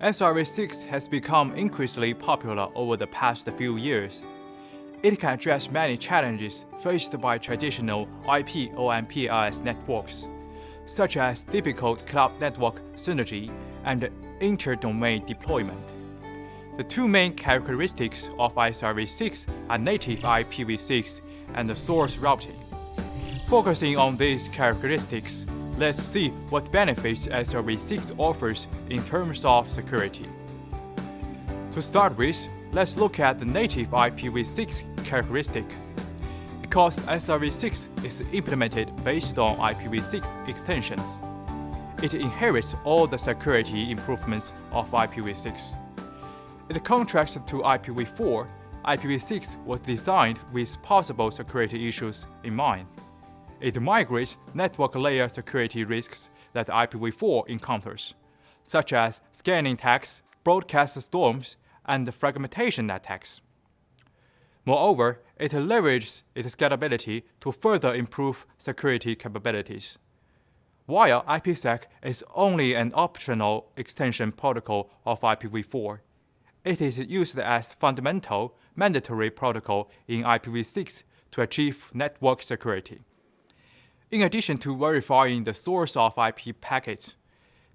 SRv6 has become increasingly popular over the past few years. It can address many challenges faced by traditional IP or MPLS networks, such as difficult cloud network synergy and inter-domain deployment. The two main characteristics of SRv6 are native IPv6 and the source routing. Focusing on these characteristics, let's see what benefits SRv6 offers in terms of security. To start with, let's look at the native IPv6 characteristic. Because SRv6 is implemented based on IPv6 extensions, it inherits all the security improvements of IPv6. In contrast to IPv4, IPv6 was designed with possible security issues in mind. It migrates network layer security risks that IPv4 encounters, such as scanning attacks, broadcast storms, and fragmentation attacks. Moreover, it leverages its scalability to further improve security capabilities. While IPsec is only an optional extension protocol of IPv4, it is used as fundamental, mandatory protocol in IPv6 to achieve network security. In addition to verifying the source of IP packets,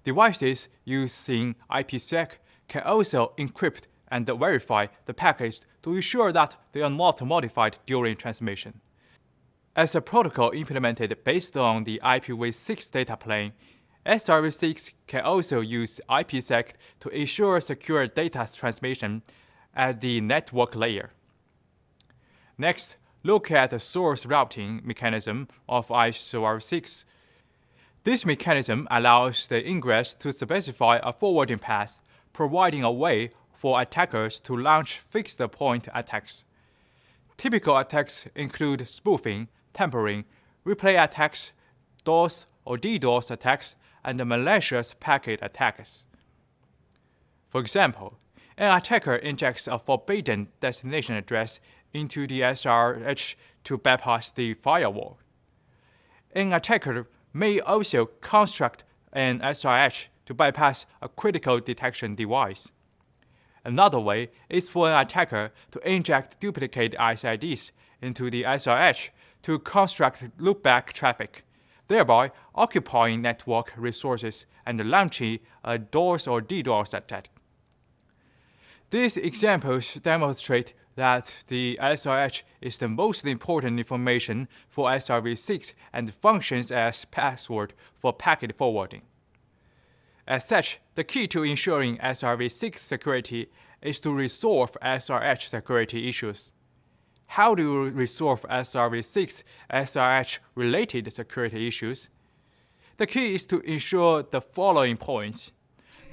devices using IPsec can also encrypt and verify the packets to ensure that they are not modified during transmission. As a protocol implemented based on the IPv6 data plane, SRv6 can also use IPsec to ensure secure data transmission at the network layer. Next, look at the source routing mechanism of SRv6. This mechanism allows the ingress to specify a forwarding path, providing a way for attackers to launch fixed-point attacks. Typical attacks include spoofing, tampering, replay attacks, DOS or DDoS attacks, and malicious packet attacks. For example, an attacker injects a forbidden destination address into the SRh to bypass the firewall. An attacker may also construct an SRh to bypass a critical detection device. Another way is for an attacker to inject duplicate SIDs into the SRh to construct loopback traffic, thereby occupying network resources and launching a DOS or DDoS attack. These examples demonstrate that the SRh is the most important information for SRv6 and functions as password for packet forwarding. As such, the key to ensuring SRv6 security is to resolve SRh security issues. How do you resolve SRv6 SRh-related security issues? The key is to ensure the following points.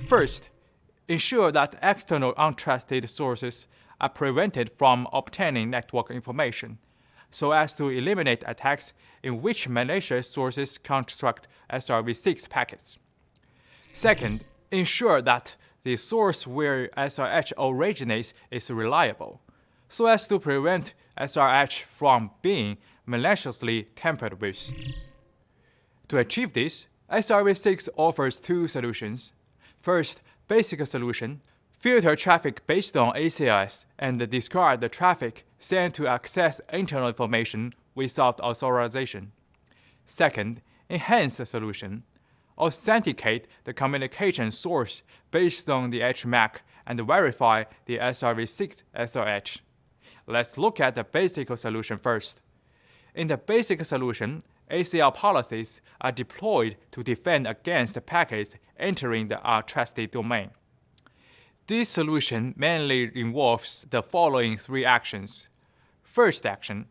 First, ensure that external untrusted sources are prevented from obtaining network information, so as to eliminate attacks in which malicious sources construct SRv6 packets. Second, ensure that the source where SRh originates is reliable, so as to prevent SRh from being maliciously tampered with. To achieve this, SRv6 offers two solutions. First, basic solution: filter traffic based on ACLs and discard the traffic sent to access internal information without authorization. Second, enhanced solution: authenticate the communication source based on the HMAC and verify the SRv6 SRh. Let's look at the basic solution first. In the basic solution, ACL policies are deployed to defend against packets entering the untrusted domain. This solution mainly involves the following three actions. First action: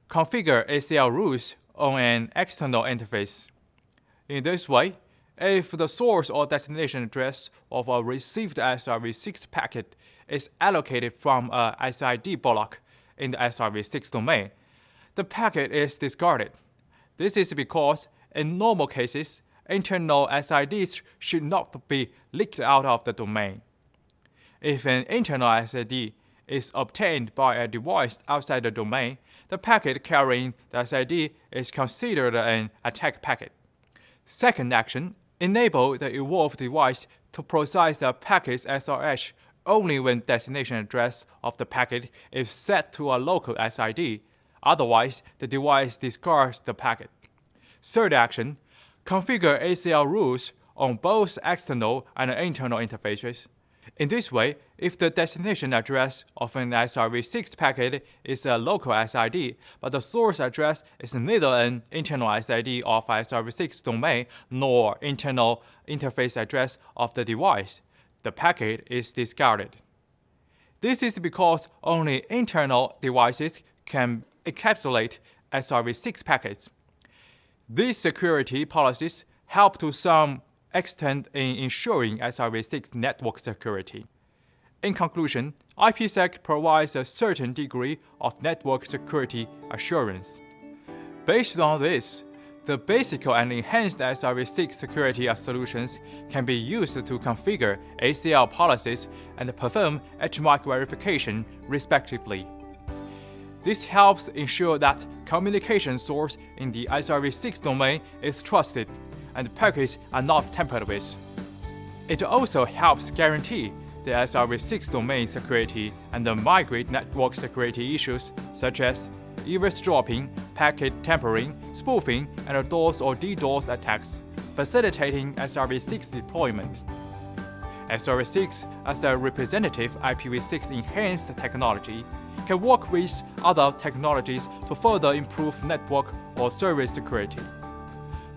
configure ACL rules on an external interface. In this way, if the source or destination address of a received SRv6 packet is allocated from a SID block in the SRv6 domain, the packet is discarded. This is because, in normal cases, internal SIDs should not be leaked out of the domain. If an internal SID is obtained by a device outside the domain, the packet carrying the SID is considered an attack packet. Second action: enable the evolved device to process a packet's SRh only when destination address of the packet is set to a local SID. Otherwise, the device discards the packet. Third action, configure ACL rules on both external and internal interfaces. In this way, if the destination address of an SRv6 packet is a local SID, but the source address is neither an internal SID of SRv6 domain nor internal interface address of the device, the packet is discarded. This is because only internal devices can encapsulate SRv6 packets. These security policies help to some extent in ensuring SRv6 network security. In conclusion, IPsec provides a certain degree of network security assurance. Based on this, the basic and enhanced SRv6 security solutions can be used to configure ACL policies and perform HMAC verification, respectively. This helps ensure that communication source in the SRv6 domain is trusted and packets are not tampered with. It also helps guarantee the SRv6 domain security and migrate network security issues such as eavesdropping, packet tampering, spoofing, and DOS or DDoS attacks, facilitating SRv6 deployment. SRv6, as a representative IPv6 enhanced technology, can work with other technologies to further improve network or service security.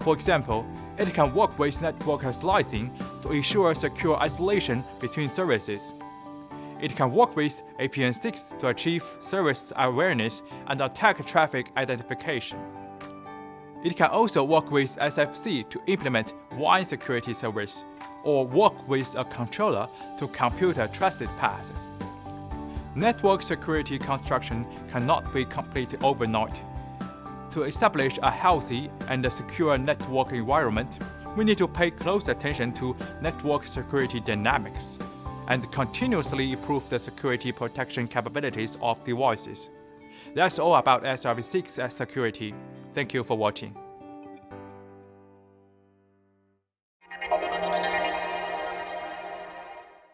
For example, it can work with network slicing to ensure secure isolation between services. It can work with APN6 to achieve service awareness and attack traffic identification. It can also work with SFC to implement one security service, or work with a controller to compute trusted paths. Network security construction cannot be completed overnight. To establish a healthy and secure network environment, we need to pay close attention to network security dynamics and continuously improve the security protection capabilities of devices. That's all about SRv6 security. Thank you for watching.